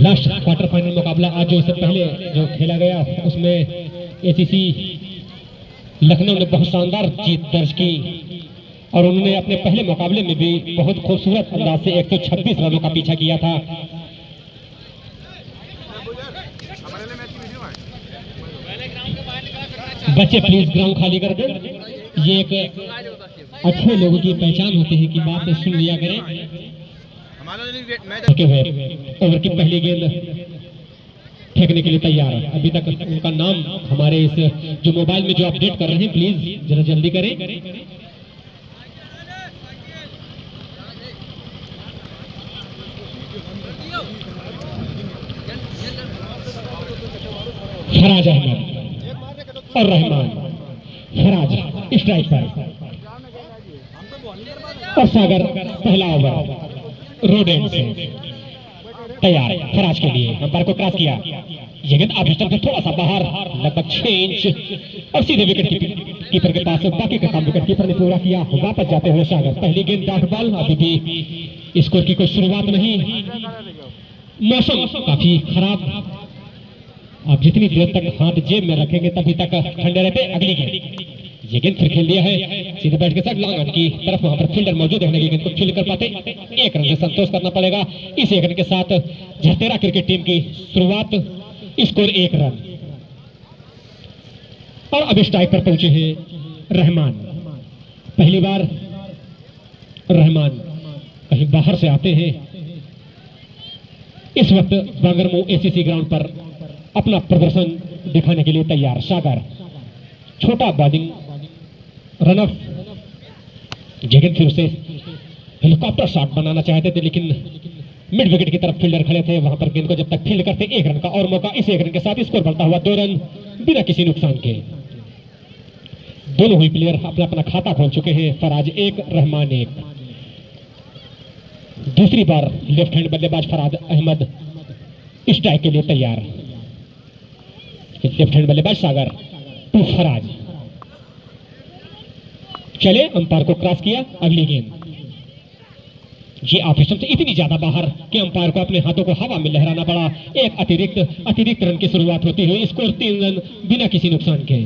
Last quarter final मुकाबला आज जो इससे पहले जो खेला गया उसमें एसीसी लखनऊ ने बहुत शानदार जीत दर्ज की और उन्होंने अपने पहले मुकाबले में भी बहुत खूबसूरत अंदाज से 126 रनों का पीछा किया था। बच्चे प्लीज ग्राउंड खाली कर दें। ये एक अच्छे लोगों की पहचान होती है कि बात सुन लिया करें। ओवर की पहली गेंद फेंकने के लिए तैयार है। अभी तक उनका नाम हमारे इस जो मोबाइल में जो अपडेट कर रहे हैं प्लीज जरा जल्दी करें। फराज अहमद और रहमान। फराज स्ट्राइक पर और सागर पहला ओवर रोड एंड से तैयार फराज के लिए अंपायर को क्रॉस किया। ये गेंद ऑफ स्टंप से थोड़ा सा बाहर लगभग 6 इंच और सीधे विकेट कीपर के पास। बाकी का काम विकेट कीपर ने पूरा किया। वापस जाते हुए सागर पहली गेंद डॉट बॉल। अभी भी स्कोर की कोई शुरुआत नहीं। मौसम काफी खराब। आप जितनी देर तक हाथ जेब में रखेंगे तभी तक ठंडे रहते। अगली गेंद ये गेंद फिर खेल दिया है सीधे बैट के साथ लॉन्ग ऑन की तरफ। वहां पर फील्डर मौजूद है गेंद को फील्ड कर पाते। एक रन से संतोष करना पड़ेगा। इस एक रन के साथ झरतेरा क्रिकेट टीम की शुरुआत। Score 1 run. और अब स्ट्राइक पर पहुंचे हैं रहमान। पहली बार रहमान कहीं बाहर से आते हैं। इस वक्त बांगरमऊ एसीसी ग्राउंड पर अपना प्रदर्शन दिखाने के लिए तैयार। सागर छोटा बॉलिंग रन ऑफ। जगन फिर से हेलीकॉप्टर शॉट बनाना चाहते थे लेकिन मिड विकेट की तरफ फील्डर खड़े थे। वहां पर गेंद को जब तक फील्ड करते 1 रन का और मौका। इस 1 रन के साथ स्कोर बढ़ता हुआ 2 रन बिना किसी नुकसान के। दोनों ही प्लेयर अपना अपना खाता खोल चुके हैं। फराज 1 रहमान 1। दूसरी बार लेफ्ट हैंड बल्लेबाज फराज अहमद स्ट्राइक के लिए तैयार। लेफ्ट हैंड बल्लेबाज सागर टू फराज। चले अंपायर को क्रॉस किया। अगली गेंद ये ऑफ स्टंप से इतनी ज्यादा बाहर कि अंपायर को अपने हाथों को हवा में लहराना पड़ा। एक अतिरिक्त रन की शुरुआत होती हुई। स्कोर 3 रन बिना किसी नुकसान के।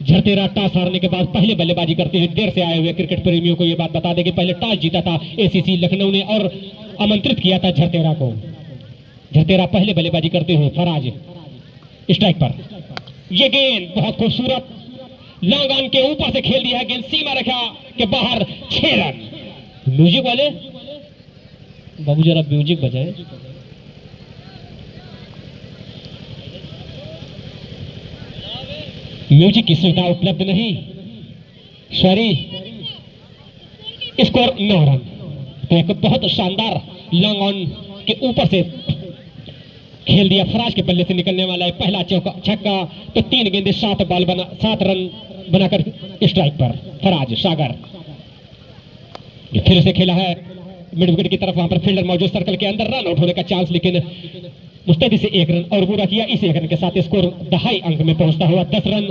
झरतेरा टॉस हारने के बाद पहले बल्लेबाजी करते हुए देर से आए हुए क्रिकेट प्रेमियों को यह बात बता दें कि पहले टॉस जीता था एसीसी लखनऊ ने और आमंत्रित किया था झरतेरा को। झरतेरा पहले बल्लेबाजी करते हुए फराज स्ट्राइक पर। यह गेंद बहुत खूबसूरत लॉन्ग ऑन के ऊपर से खेल दिया है। गेंद सीमा रखा के बाहर 6 रन। म्यूजिक वाले बाबू जरा म्यूजिक बजाए। म्यूजिक की सुविधा उपलब्ध नहीं। सॉरी। Score 9 run. तो एक बहुत शानदार लॉन्ग ऑन के ऊपर से खेल दिया। फराज के बल्ले से निकलने वाला है पहला छक्का। तो 3 गेंदे 7 रन बनाकर स्ट्राइक पर फराज। सागर फिर से खेला है मिड विकेट की तरफ। वहां पर फील्डर मौजूद सर्कल के अंदर। रन आउट होने का चांस लेकिन मुस्तैदी से 1 रन और पूरा किया। इस 1 रन के साथ स्कोर 2.5 अंक में पहुंचता हुआ 10 रन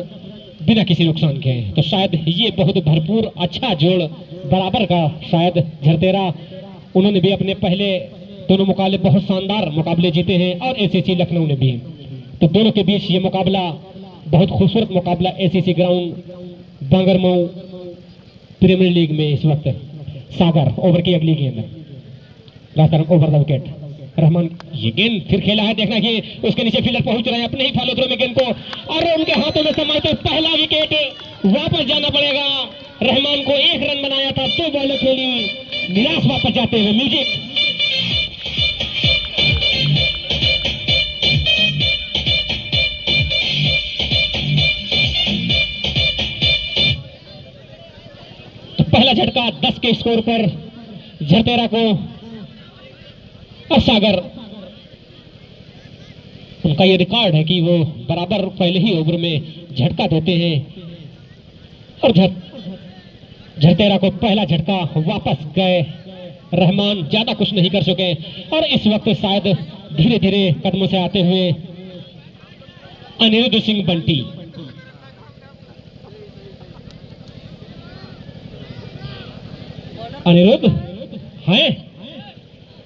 बिना किसी नुकसान के। तो शायद ये बहुत भरपूर अच्छा जोड़ बराबर का शायद झरतेरा। उन्होंने भी अपने पहले दोनों मुकाबले बहुत शानदार मुकाबले जीते हैं और एसीसी लखनऊ ने भी। तो दोनों के बीच ये मुकाबला बहुत खूबसूरत मुकाबला ACC ground Bangarmau premier league में इस वक्त। सागर ओवर की अगली गेंद रास्ता ओवर द विकेट। रहमान ये गेंद फिर खेला है। देखना कि उसके नीचे फील्डर पहुंच रहे हैं अपने ही फॉलो थ्रो में गेंद को और उनके हाथों में समाते पहला विकेट। वापस जाना पड़ेगा। रहमान को 1 रन बनाया था 2 बॉलें खेली। निराश वापस जाते हुए म्यूजिक। तो पहला झटका 10 के स्कोर पर झरतेरा को। और सागर उनका ये रिकॉर्ड है कि वो बराबर पहले ही ओवर में झटका देते हैं और झरतेरा को पहला झटका वापस गए। रहमान ज्यादा कुछ नहीं कर सके और इस वक्त शायद धीरे धीरे कदमों से आते हुए अनिरुद्ध सिंह बंटी। अनिरुद्ध हैं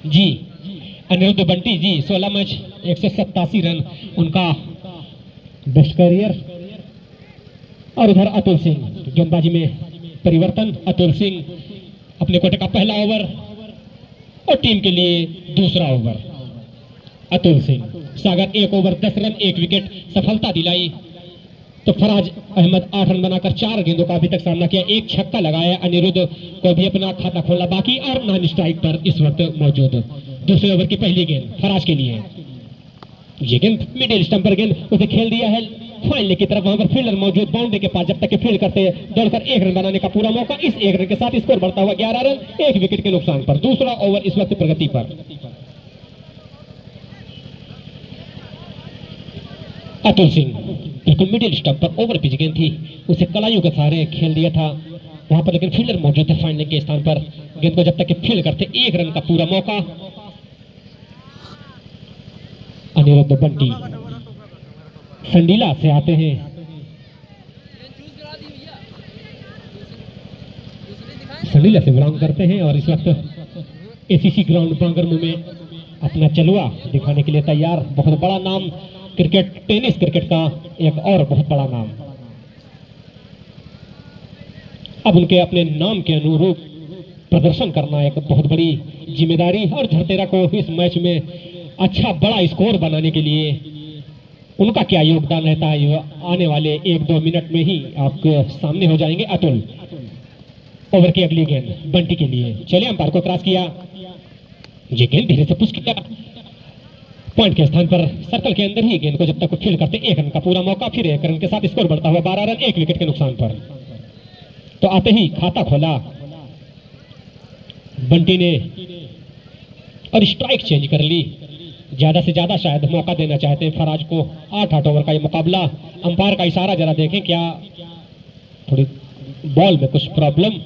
जी। अनिरुद्ध बंटी जी 16 मैच 187 रन उनका बेस्ट करियर। और उधर अतुल सिंह गेंदबाजी में परिवर्तन, अतुल सिंह अपने कोटे का पहला ओवर और टीम के लिए दूसरा over. Atul Singh Sagar 1 over 10 run 1 wicket सफलता दिलाई। तो फराज अहमद 8 रन बनाकर 4 गेंदों का अभी तक सामना किया, 1 छक्का लगाया। अनिरुद्ध को भी अपना खाता खोलना बाकी और नॉन स्ट्राइक पर इस वक्त मौजूद। दूसरे ओवर की पहली गेंद फराज के लिए, ये गेंद मिडिल स्टंप पर गेंद उसे खेल दिया है फाइनल की तरफ। वहां पर फील्डर मौजूद बाउंड्री के पास, जब तक कि फील्ड करते दौड़कर 1 रन बनाने का पूरा मौका। इस 1 रन के साथ स्कोर बढ़ता हुआ 11 रन 1 विकेट के नुकसान पर। दूसरा ओवर इस वक्त प्रगति पर। अतुल सिंह बिल्कुल मिडिल स्टंप पर ओवर पिच गेंद थी, उसे कलाइयों के सहारे खेल दिया था वहां पर, लेकिन फील्डर मौजूद थे फाइनल के स्थान पर। गेंद को जब तक कि फील्ड करते 1 रन का पूरा मौका। अनिरुद्ध बंटी संडीला से आते हैं, संडीला से बिलोंग करते हैं और इस वक्त एसीसी ग्राउंड बांगरमू में अपना चलुआ दिखाने के लिए तैयार। बहुत बड़ा नाम क्रिकेट, टेनिस क्रिकेट का एक और बहुत बड़ा नाम। अब उनके अपने नाम के अनुरूप प्रदर्शन करना एक बहुत बड़ी जिम्मेदारी। और झरतेरा को इस मैच में अच्छा बड़ा स्कोर बनाने के लिए उनका क्या योगदान रहता है, ये आने वाले 1-2 मिनट में ही आपके सामने हो जाएंगे। अतुल ओवर की अगली गेंद बंटी के लिए, चलिए अंपायर को क्रॉस किया, ये गेंद धीरे से पुश किया पॉइंट के स्थान पर, सर्कल के अंदर ही गेंद को जब तक फील्ड करते 1 रन का पूरा मौका। फिर 1 रन के साथ स्कोर बढ़ता हुआ 12 रन 1 विकेट के नुकसान पर। तो आते ही खाता खोला बंटी ने और स्ट्राइक चेंज कर ली। ज्यादा से ज्यादा शायद मौका देना चाहते हैं फराज को। 8 ओवर का ये मुकाबला। अंपायर का इशारा जरा देखें, क्या थोड़ी बॉल में कुछ प्रॉब्लम।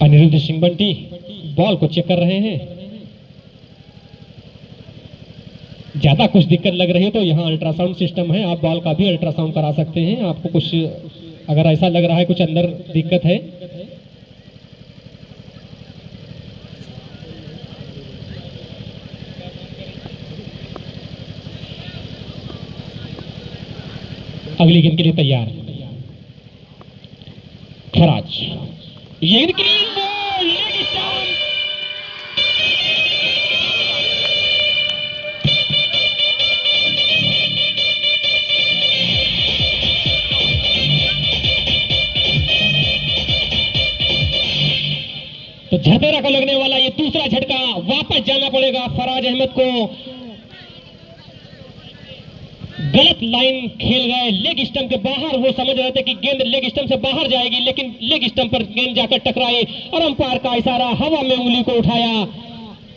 अनिरुद्ध सिंह बंटी बॉल को चेक कर रहे हैं, ज्यादा कुछ दिक्कत लग रही है तो यहाँ अल्ट्रासाउंड सिस्टम है, आप बॉल का भी अल्ट्रासाउंड करा सकते हैं। आपको कुछ अगर ऐसा लग रहा है कुछ अंदर दिक्कत है, अगली गेंद के लिए तैयार फराज, ये ग्रीन बॉल लेग स्टंप। तो झटेरा को लगने वाला ये दूसरा झटका, वापस जाना पड़ेगा फराज अहमद को। गलत लाइन खेल गए, लेग स्टंप के बाहर। वो समझ रहे थे कि गेंद लेग स्टंप से बाहर जाएगी, लेकिन लेग स्टंप पर गेंद जाकर टकराई और अंपायर का इशारा, हवा में उंगली को उठाया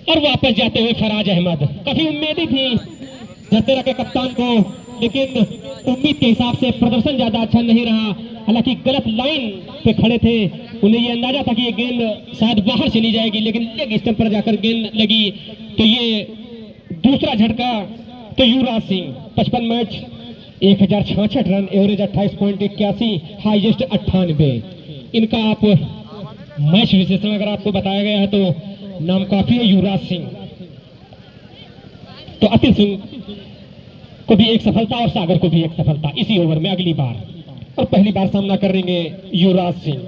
और वापस जाते हुए फराज अहमद। काफी उम्मीदें थी झटेरा के कप्तान को, लेकिन उम्मीद के हिसाब से प्रदर्शन ज्यादा अच्छा नहीं रहा। हालांकि गलत लाइन पे खड़े थे, उन्हें ये अंदाजा था कि ये गेंद शायद बाहर चली जाएगी, लेकिन लेग स्टंप पर जाकर गेंद लगी। तो ये दूसरा झटका। तो Yuvraj Singh 55 match 1066 run, average 28.81, highest 98। इनका आप मैच विशेषण अगर आपको बताया गया है तो नाम काफी है युवराज सिंह। तो अतिल सिंह को भी एक सफलता और सागर को भी एक सफलता इसी ओवर में अगली बार, और पहली बार सामना करेंगे युवराज सिंह।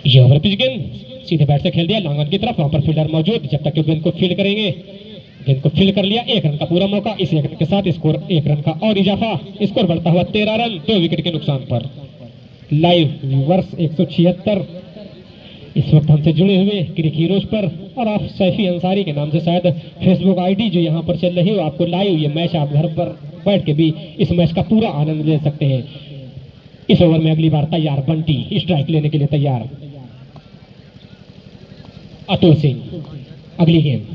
ये ओवर पिच गेंद सीधे बैट से खेल दिया लॉन्ग ऑन की तरफ, वहां पर फील्डर मौजूद, जब तक कि गेंद को फील्ड करेंगे। गेंद को फील्ड कर लिया, 1 रन का पूरा मौका। इस 1 रन के साथ स्कोर 1 रन का और इजाफा, स्कोर बढ़ता हुआ 13 रन 2 विकेट के नुकसान पर। लाइव व्यूवर्स 176 इस वक्त हमसे जुड़े हुए क्रिक हीरोज पर, और आप सैफी अंसारी के नाम से शायद फेसबुक आईडी जो यहाँ पर चल रही हो, आपको लाइव ये मैच आप घर पर बैठ के भी इस मैच का पूरा आनंद ले सकते हैं। इस ओवर में अगली बार तैयार बंटी, स्ट्राइक लेने के लिए तैयार अतुल सिंह। अगली गेंद,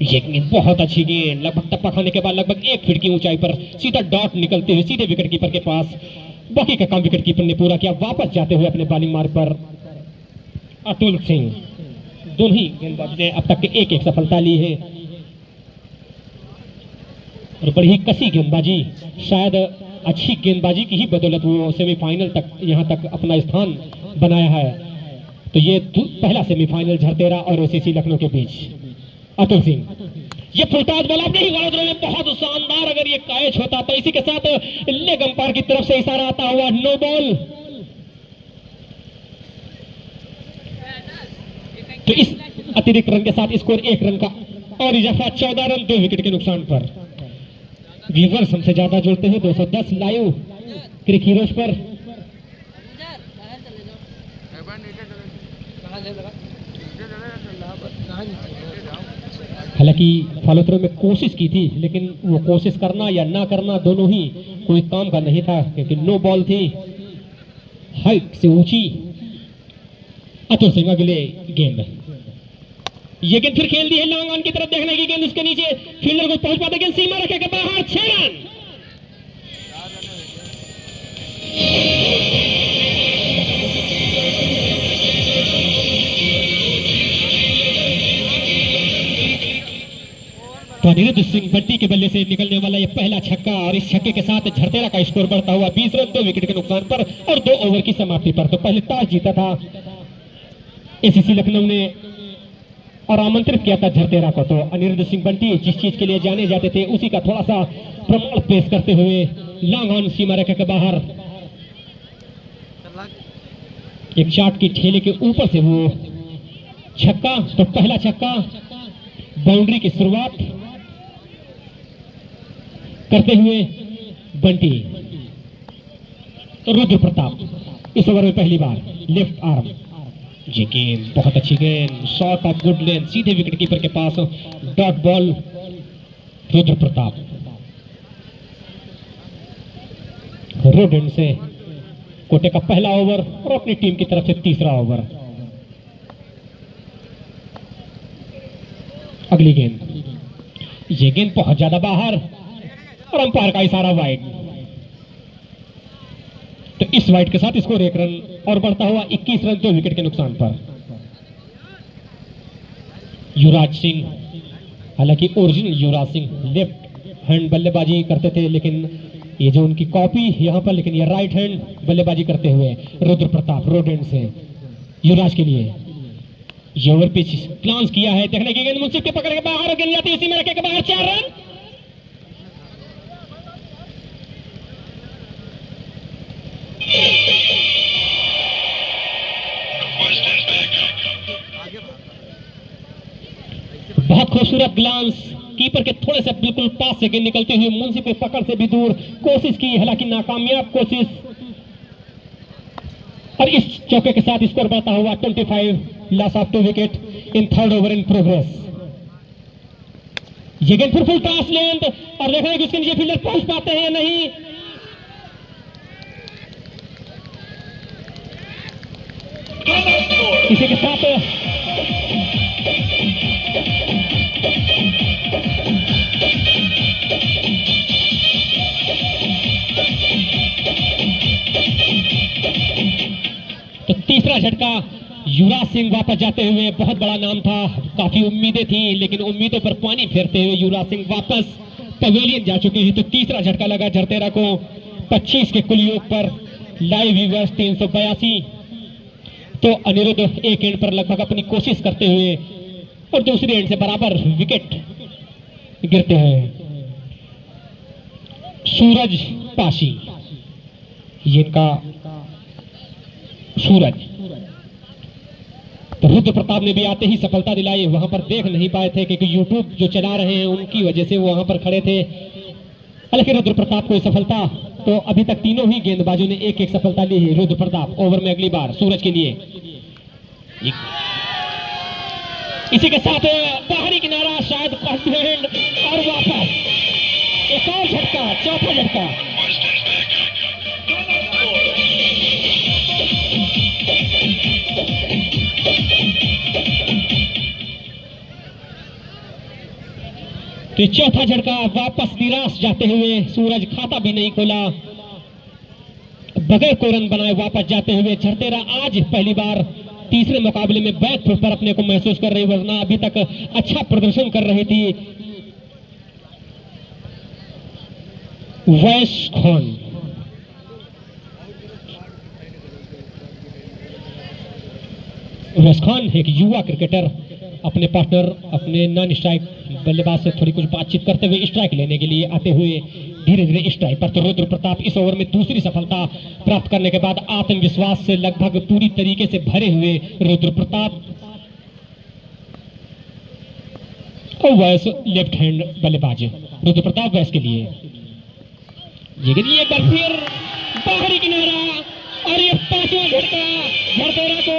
ये गेंद बहुत अच्छी गेंद, लगभग टप्पा खाने के बाद लगभग 1 फीट की ऊंचाई पर सीधा डॉट निकलते हुए सीधे विकेट कीपर के पास। बाकी का काम विकेट कीपर ने पूरा किया, वापस जाते हुए अपने बॉलिंग मार्ग पर अतुल सिंह। दोनों ही गेंदबाज ने अब तक 1-1 सफलता ली है और बड़ी ही कसी गेंदबाजी। शायद अच्छी गेंदबाजी की ही बदौलत वो सेमीफाइनल तक यहाँ तक अपना स्थान बनाया है। तो ये पहला सेमीफाइनल झरतेरा और एसीसी लखनऊ के बीच। अतुल सिंह, ये फुलटॉस बॉल आपने ही वड़ोदरा में बहुत शानदार, अगर ये कैच होता तो इसी के साथ लेग अंपायर की तरफ से इशारा आता हुआ नो बॉल। तो इस अतिरिक्त रन के साथ स्कोर 1 रन का और इजाफा 14 रन 2 विकेट के नुकसान पर। व्यूवर्स हमसे ज्यादा जुड़ते हैं 210 लाइव क्रिक हीरोज पर। हालांकि फॉलो थ्रो में कोशिश की थी, लेकिन वो कोशिश करना या ना करना दोनों ही कोई काम का नहीं था, क्योंकि नो बॉल थी हाइट से ऊंची। अतुल सिंह अगले गेंद, ये गेंद फिर खेल दी है लॉन्ग ऑन की तरफ, देखने की गेंद उसके नीचे फील्डर को पहुंच पाते, गेंद सीमा रखेगा बाहर, 6 रन। तो अनिरुद्ध सिंह बंटी के बल्ले से निकलने वाला ये पहला छक्का और इस छक्के के साथ झरतेरा का स्कोर बढ़ता हुआ 20 रन 2 विकेट के नुकसान पर और 2 ओवर की समाप्ति पर। तो पहले टॉस जीता था एसीसी लखनऊ ने और आमंत्रित किया था झरतेरा को। तो अनिरुद्ध सिंह बंटी जिस चीज के लिए जाने जाते थे उसी का थोड़ा सा प्रमाण पेश करते हुए लॉन्ग ऑन सीमा रेखा के बाहर एक चाट की ठेले के ऊपर से वो छक्का। तो पहला छक्का, बाउंड्री की शुरुआत करते हुए बंटी। तो रुद्र प्रताप इस ओवर में पहली बार लेफ्ट आर्म, ये गेंद बहुत अच्छी गेंद, शॉट ऑफ गुड लेंथ, सीधे विकेट कीपर के पास, dot ball. Rudra Pratap road end से कोटे का पहला ओवर और अपनी टीम की तरफ से तीसरा ओवर। अगली गेंद, ये गेंद बहुत ज्यादा बाहर और अंपायर का इशारा वाइड। तो इस वाइड के साथ स्कोर 1 रन और बढ़ता हुआ 21 रन 2 विकेट के नुकसान पर। युवराज सिंह, हालांकि original Yuvraj Singh left hand बल्लेबाजी करते थे, लेकिन ये जो उनकी कॉपी यहां पर, लेकिन ये राइट हैंड बल्लेबाजी करते हुए रुद्र प्रताप रोड एंड से युवराज के लिए ये ओवर पिच प्लान किया है। देखने की गेंद मुंसिफ के पकड़ के बाहर, गेंद जाती है इसी में रखे के बाहर, 4 रन। बहुत खूबसूरत ग्लांस, कीपर के थोड़े से बिल्कुल पास से गेंद निकलते हुए मुंसिफ के पकड़ से भी दूर कोशिश की, हालांकि नाकामयाब कोशिश। और इस चौके के साथ स्कोर बढ़ता हुआ 25, loss of 2 wicket in third over in progress. ये गेंद फिर फुल टॉस लेंथ और देख रहे हैं कि उसके नीचे फील्डर पहुंच पाते हैं या नहीं। इसी के साथ तो तीसरा झटका, युवराज सिंह वापस जाते हुए, बहुत बड़ा नाम था, काफी उम्मीदें थी, लेकिन उम्मीदों पर पानी फेरते हुए युवराज सिंह वापस पवेलियन जा चुके हैं। तो तीसरा झटका लगा झरतेरा को 25 के कुल योग पर। Live viewers 382। तो अनिरुद्ध एक एंड पर लगभग अपनी कोशिश करते हुए और दूसरी एंड से बराबर विकेट गिरते हैं। सूरज पाशी, ये इनका सूरज। तो रुद्र प्रताप ने भी आते ही सफलता दिलाई, वहां पर देख नहीं पाए थे क्योंकि यूट्यूब जो चला रहे हैं उनकी वजह से वो वहां पर खड़े थे। हालांकि रुद्र प्रताप को सफलता, तो अभी तक तीनों ही गेंदबाजों ने एक एक सफलता ली है। रुद्र प्रताप ओवर में अगली बार सूरज के लिए, इसी के साथ बाहरी किनारा, शायद फर्स्ट हैंड और वापस एक और झटका, चौथा झटका। तो चौथा झटका, वापस निराश जाते हुए सूरज, खाता भी नहीं खोला, बगैर कोई रन बनाए वापस जाते हुए झरतेरा आज पहली बार तीसरे मुकाबले में बैक फुट पर अपने को महसूस कर रही, वरना अभी तक अच्छा प्रदर्शन कर रही थी। वैश खान उवैस खान एक युवा क्रिकेटर अपने पार्टनर अपने नॉन स्ट्राइक बल्लेबाज से थोड़ी कुछ बातचीत करते हुए स्ट्राइक लेने के लिए आते हुए धीरे धीरे स्ट्राइक पर। तो रुद्र प्रताप इस ओवर में दूसरी सफलता प्राप्त करने के बाद आत्मविश्वास से लगभग पूरी तरीके से भरे हुए रुद्र प्रताप उवैस लेफ्ट हैंड बल्लेबाज रुद्र प्रताप वैस के लिए एक बार फिर बाहरी किनारा और ये पांचवा झटका झड़तेरा को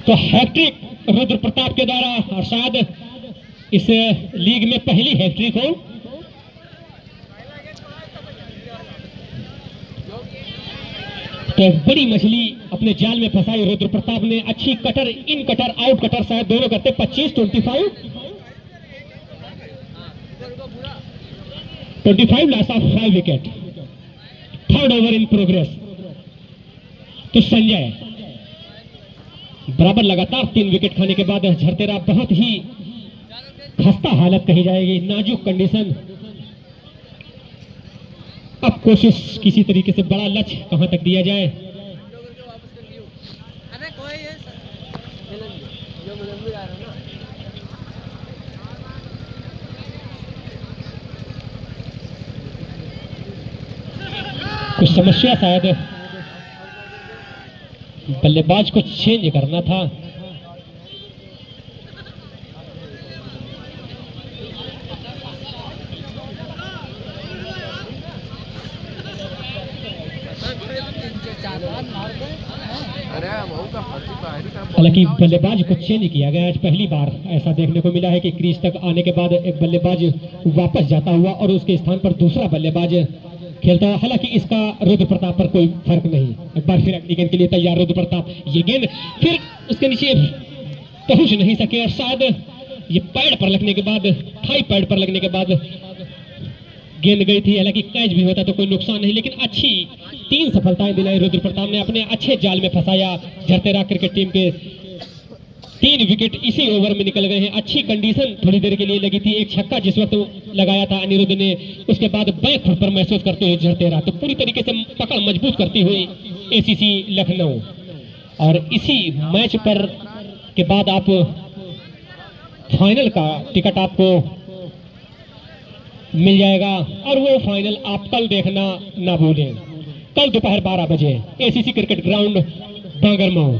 तो हैट्रिक रुद्र प्रताप के द्वारा और शायद इस लीग में पहली हैट्रिक हो। तो बड़ी मछली अपने जाल में फंसाई रुद्र प्रताप ने। अच्छी कटर इन कटर आउट कटर शायद दोनों करते 25 loss of 5 wicket. Third over in progress. तो संजय बराबर लगातार 3 विकेट खाने के बाद झड़तेरा बहुत ही खस्ता हालत कही जाएगी, नाजुक कंडीशन। अब कोशिश किसी तरीके से बड़ा लक्ष्य कहां तक दिया जाए। कुछ समस्या शायद बल्लेबाज को चेंज करना था। हालांकि बल्लेबाज को चेंज किया गया। आज पहली बार ऐसा देखने को मिला है कि क्रीज तक आने के बाद एक बल्लेबाज वापस जाता हुआ और उसके स्थान पर दूसरा बल्लेबाज खेलता हुआ। हालांकि इसका रुद्र प्रताप पर कोई फर्क नहीं। एक बार फिर अगली गेंद के लिए तैयार रुद्र प्रताप। ये गेंद फिर उसके नीचे पहुंच नहीं सके और शायद ये पैड पर लगने के बाद थाई पैड पर लगने के बाद गेंद गई थी। हालांकि कैच भी होता तो कोई नुकसान नहीं, लेकिन अच्छी 3 सफलताएं दिलाई रुद्र प्रताप ने। अपने अच्छे जाल में फंसाया झड़तेरा क्रिकेट टीम के। 3 विकेट इसी ओवर में निकल गए हैं। अच्छी कंडीशन थोड़ी देर के लिए लगी थी। एक छक्का जिस वक्त लगाया था अनिरुद्ध ने, उसके बाद बैक फुट पर महसूस करते हुए झड़तेरा तो पूरी तरीके से पकड़ मजबूत करती हुई एसीसी लखनऊ। और इसी मैच पर के बाद आप फाइनल का टिकट आपको मिल जाएगा और वो फाइनल आप कल देखना ना भूलें। कल दोपहर 12 बजे एसीसी क्रिकेट ग्राउंड बांगरमऊ।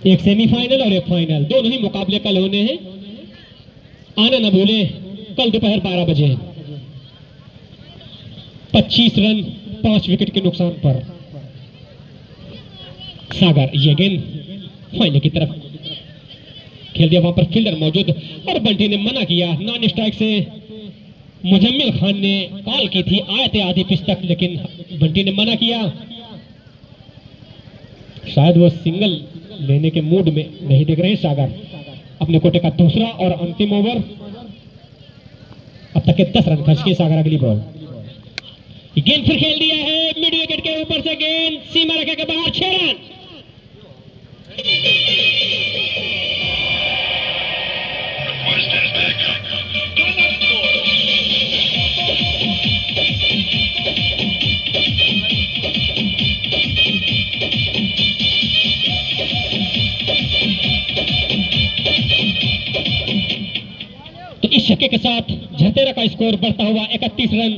एक सेमीफाइनल और एक फाइनल, दोनों ही मुकाबले कल होने हैं। आना ना भूलें कल दोपहर 12 बजे। 25 रन 5 विकेट के नुकसान पर सागर। ये गेंद फाइनल की तरफ खेल दिया। वहां पर फील्डर मौजूद और बंटी ने मना किया। नॉन स्ट्राइक से मुजम्मिल खान ने कॉल की थी, आए थे आधी पिच तक, लेकिन बंटी ने मना किया। शायद वो सिंगल लेने के मूड में नहीं दिख रहे हैं सागर। अपने कोटे का दूसरा और अंतिम ओवर। अब तक के 10 रन खर्च किए सागर। अगली बॉल गेंद फिर खेल दिया है मिड विकेट के ऊपर से। गेंद सीमा रेखा के बाहर। 6 रन। तो इस छक्के के साथ झड़तेरा का स्कोर बढ़ता हुआ 31 रन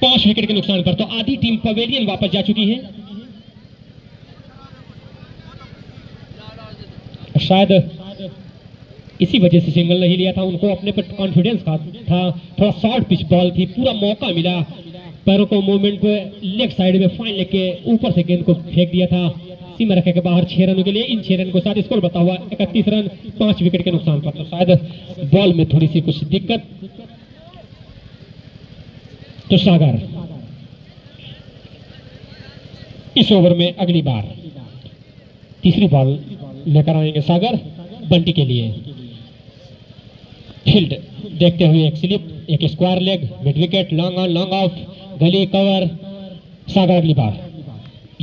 5 विकेट के नुकसान पर। तो आधी टीम पवेलियन वापस जा चुकी है। शायद इसी वजह से सिंगल नहीं लिया था। उनको अपने पर कॉन्फिडेंस था। थोड़ा शॉर्ट पिच बॉल थी, पूरा मौका मिला। पैरों को मूवमेंट पे लेग साइड में फाइन लेके ऊपर से गेंद को फेंक दिया था सीमा रेखा के बाहर 6 रनों के लिए। इन 6 रन को साथ स्कोर बता हुआ 31 रन 5 विकेट के नुकसान पर। तो शायद बॉल में थोड़ी सी कुछ दिक्कत। तो सागर इस ओवर में अगली बार तीसरी बॉल लेकर आएंगे सागर बंटी के लिए। फील्ड देखते हुए एक स्लिप, एक square leg, mid wicket, long on long off, गली कवर। सागर अगली बार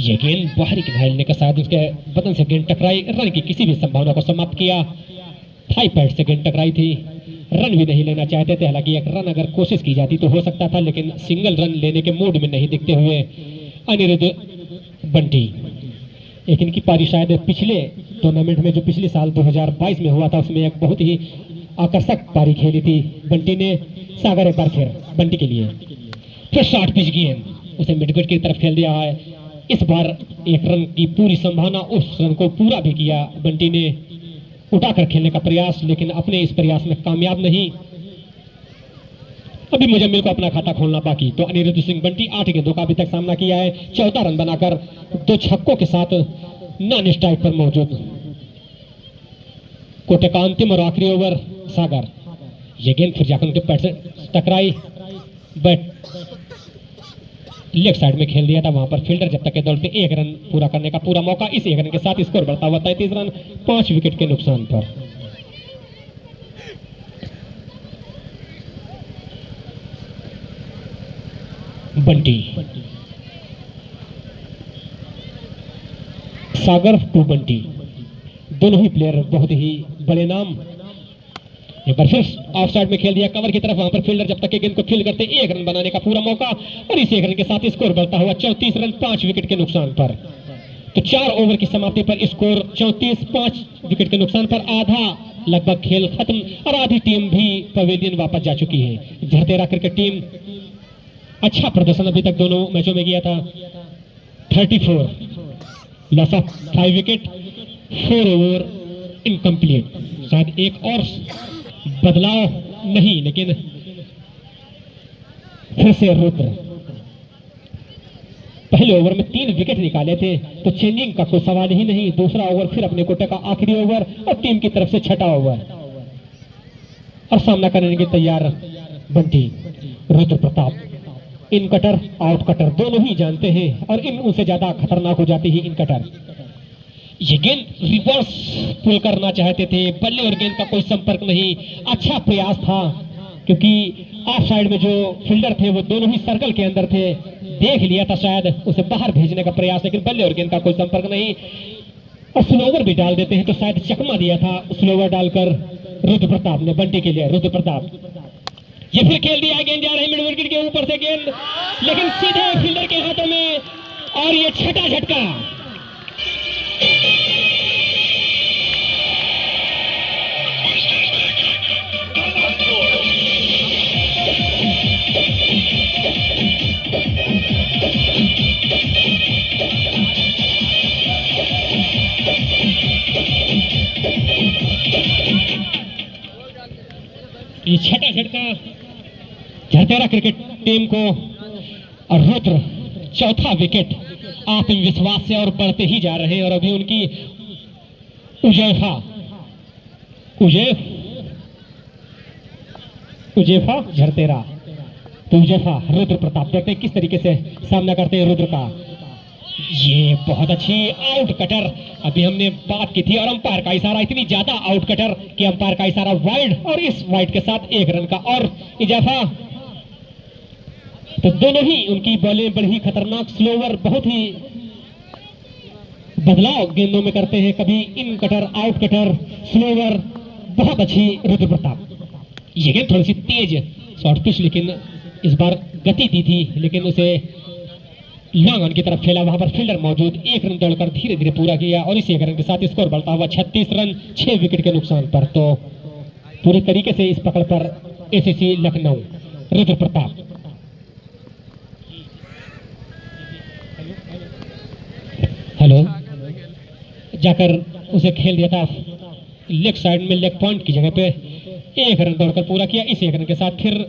ये गेंद बाहरी घायलने के साथ उसके बदन से गेंद टकराई, रन की किसी भी संभावना को समाप्त किया। 5 पैड से गेंद टकराई थी, रन भी नहीं लेना चाहते थे। हालांकि एक रन अगर कोशिश की जाती तो हो सकता था, लेकिन सिंगल रन लेने के मूड में नहीं दिखते हुए अनिरुद्ध बंटी। एक इनकी पारी शायद पिछले टूर्नामेंट में जो पिछले साल 2022 में हुआ था उसमें एक बहुत ही आकर्षक पारी खेली थी बंटी ने। सागर एक बार फिर बंटी के लिए फिर शॉर्ट पिच गेंद, उसे मिडविकेट की तरफ खेल दिया है। इस बार एक रन की पूरी संभावना, उस रन को पूरा भी किया बंटी ने, उठाकर खेलने का प्रयास, लेकिन अपने इस प्रयास में कामयाब नहीं। अभी मुजम्मिल को अपना खाता खोलना बाकी। तो अनिरुद्ध सिंह बंटी 8 गेंदों का अभी तक सामना किया है, 14 रन बनाकर 2 छक्कों के साथ नॉन स्ट्राइक पर मौजूद। कोटे का अंतिम और आखिरी ओवर सागर। ये गेंद फिर जाकर उनके पैर से टकराई, बट लेफ्ट साइड में खेल दिया था। वहां पर फील्डर जब तक के दौड़ पे 1 रन पूरा करने का पूरा मौका। इस 1 रन के साथ स्कोर बढ़ता हुआ 33 रन 5 विकेट के नुकसान पर। बंटी सागर टू बंटी, दोनों ही प्लेयर बहुत ही बड़े नाम। एक बार फिर ऑफ साइड में खेल दिया कवर की तरफ, वहां पर फील्डर जब तक के गेंद को फील्ड करते 1 रन बनाने का पूरा मौका, और इस 1 रन के साथ स्कोर बढ़ता हुआ 34 रन 5 विकेट के नुकसान पर। तो 4 ओवर की समाप्ति पर स्कोर 34 5 विकेट के नुकसान पर। आधा लगभग खेल खत्म और आधी टीम भी पवेलियन वापस जा चुकी है। झरतेरा क्रिकेट टीम अच्छा प्रदर्शन अभी तक दोनों मैचों में किया था। 34 loss of 5 wicket, 4 over incomplete. शायद एक और बदलाव नहीं, लेकिन फिर से रुद्र पहले ओवर में 3 विकेट निकाले थे, तो चेंजिंग का कोई सवाल ही नहीं। दूसरा ओवर फिर अपने कोटे का आखिरी ओवर और टीम की तरफ से छठा ओवर, और सामना करने के तैयार बंटी रुद्र प्रताप। इन कटर आउट कटर दोनों ही जानते हैं, और इन उनसे ज्यादा खतरनाक हो जाती है इन कटर। ये गेंद रिवर्स पुल करना चाहते थे, बल्ले और गेंद का कोई संपर्क नहीं। अच्छा प्रयास था, क्योंकि ऑफ साइड में जो फील्डर थे वो दोनों ही सर्कल के अंदर थे। देख लिया था शायद उसे बाहर भेजने का प्रयास, लेकिन बल्ले और गेंद का कोई संपर्क नहीं। और स्लोवर भी डाल देते हैं तो शायद चकमा दिया था स्लोवर डालकर रुद्र प्रताप ने बंटी के लिए। रुद्र प्रताप ये फिर खेल दिया, गेंद जा रही है मिड विकेट के ऊपर से गेंद, लेकिन सीधे फील्डर के हाथों में, और ये छठा झटका। ये छठा झटका झरतेरा क्रिकेट टीम को, और रुद्र चौथा विकेट आत्मविश्वास से और बढ़ते ही जा रहे हैं। और अभी उनकी उजेफा झरतेरा, तो उजेफा रुद्र प्रताप, देखते हैं किस तरीके से सामना करते हैं रुद्र का। ये बहुत अच्छी आउट कटर, अभी हमने बात की थी, और अंपायर का इशारा, इतनी ज्यादा आउट कटर कि अंपायर का इशारा वाइड, और इस वाइड के साथ 1 रन का और इजाफा। तो दोनों ही उनकी बॉलें बड़ी खतरनाक, स्लोवर बहुत ही बदलाव गेंदों में करते हैं, कभी इन कटर आउट कटर स्लोवर, बहुत अच्छी रुद्र प्रताप। ये गेंद थोड़ी सी तेज शॉर्ट पिच, लेकिन इस बार गति दी थी, लेकिन उसे लॉन्ग ऑन की तरफ खेला, वहां पर फील्डर मौजूद। 1 रन दौड़कर धीरे धीरे पूरा किया, और इस 1 रन के साथ स्कोर बढ़ता हुआ 36 रन 6 विकेट के नुकसान पर। तो पूरी तरीके से इस पकड़ पर एसीसी लखनऊ रुद्र प्रताप। हेलो जाकर उसे खेल दिया था लेग साइड में, लेग पॉइंट की जगह पे। 1 रन दौड़कर पूरा किया, इस 1 रन के साथ फिर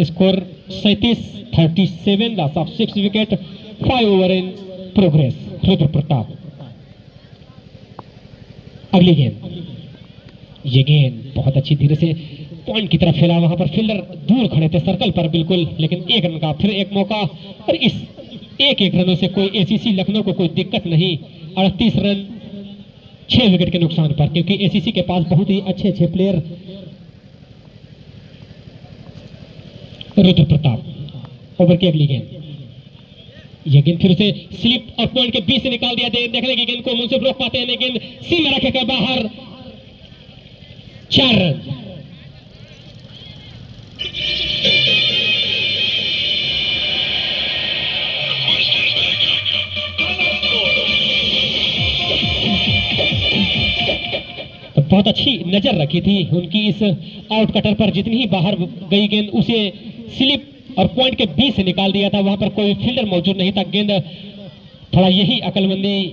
score 37 loss of 6 wicket 5 over in progress Rudra Pratap. अगली गेंद, ये गेंद बहुत अच्छी धीरे से पॉइंट की तरफ खेला, वहां पर फील्डर दूर खड़े थे सर्कल पर बिल्कुल, लेकिन 1 रन का फिर एक मौका, और इस 1 रनों से कोई एसीसी लखनऊ को कोई दिक्कत नहीं। 38 रन 6 विकेट के नुकसान पर, क्योंकि एसीसी के पास बहुत ही अच्छे प्लेयर। रुद्र प्रताप ओवर की अगली गेंद, ये गेंद फिर से स्लिप और पॉइंट के बीच से निकाल दिया। देखने की गेंद को मुंसिफ रोक पाते हैं, गेंद सीम में रखेगा बाहर। 4 रन। तो बहुत अच्छी नजर रखी थी उनकी इस आउट कटर पर, जितनी ही बाहर गई गेंद उसे स्लिप और पॉइंट के बीच से निकाल दिया था। वहां पर कोई फील्डर मौजूद नहीं था। गेंद थोड़ा यही अकलमंदी